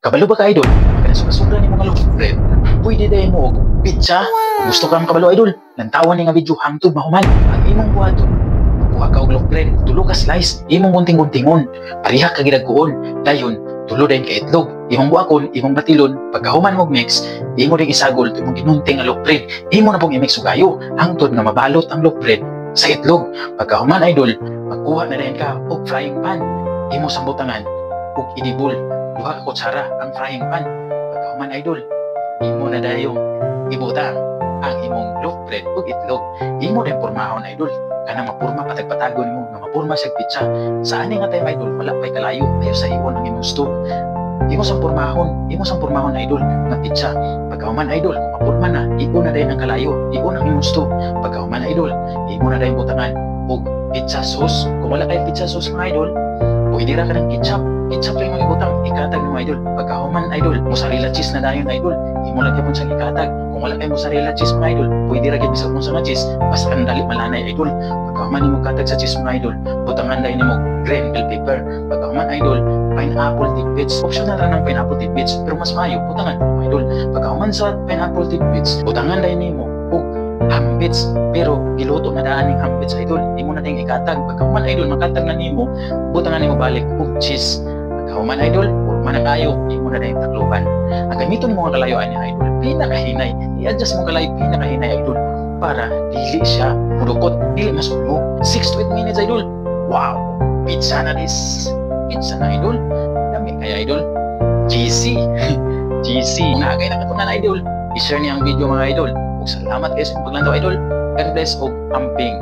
Kabalo ba ka idol? Pinasukasugan ni mga love friend. Pwede dahil mo og pizza. Gusto ka kabalo idol? Lantawan ni nga video hangtod mahuman. Ang imong buhaton. Kuha ka og love friend. Tulo ka slice. Imong gunting-guntingon. Pariha ka ginagkuon. Dayon, tulo dayon ka itlog. Imong buakon, imong batilon. Pagkahuman mo mix, imo ring isagol imong ginunting nga love friend. Imo na pong i-mix og ayo. Hangtod nga mabalot ang love friend sa itlog. Pagkahuman idol, magkuha na dayon ka og frying pan. Imo sambutangan og idibol. Duha ka kutsara ang frying pan. Pagkahuman idol, imo na dayong ibutang ang imong loaf bread ug itlog. Imo din pormahon idol. Kanang mapurma patag-patagon nimo nga mapurma siya pizza. Sa ani nga time idol, wala pay kalayo ayo sa iwon ang imong stove. Imo sang pormahon idol nga pizza. Pagkahuman idol, kung mapurma na, iyon na dayon ang kalayo, iyon ang imong stove. Pagkahuman idol, imo na dayon butangan og pizza sauce. Kung wala kay pizza sauce mga idol, pwede ra ka ng ketchup. Ketchup lang yung ibutang, ikatag mo idol. Pagkahuman idol, mozzarella cheese na dayon idol. Imo lagyan mo siyang ikatag. Kung wala kay mozzarella cheese mga idol, pwede ra gyud bisag mo sa cheese, basta dali malanay idol. Pagkahuman nimo katag sa cheese mga idol, butangan dayon nimo green bell pepper. Pagkahuman idol, pineapple tidbits. Optional ra ng pineapple tidbits, pero mas maayo butangan mga idol. Pagkahuman sa pineapple tidbits, butangan dayon nimo og hambits, pero giluto na daan ning hambits idol. Imo na ding ikatag. Pagkahuman idol, makatag na nimo, butangan nimo balik og cheese. Pagkahuman idol, porma na kayo, imo na ding takloban. Ang gamiton mo nga kalayuan ni idol, pinakahinay. I-adjust mo kalayo pinakahinay idol para dili siya mudukot, dili masunog. 6 to 8 minutes idol. Wow, pizza na this. Pizza na idol. Dami kaya idol. GC. GC. Kung naagay na katunan idol, i-share niya ang video mga idol. Salamat guys sa paglantaw idol. God bless og amping.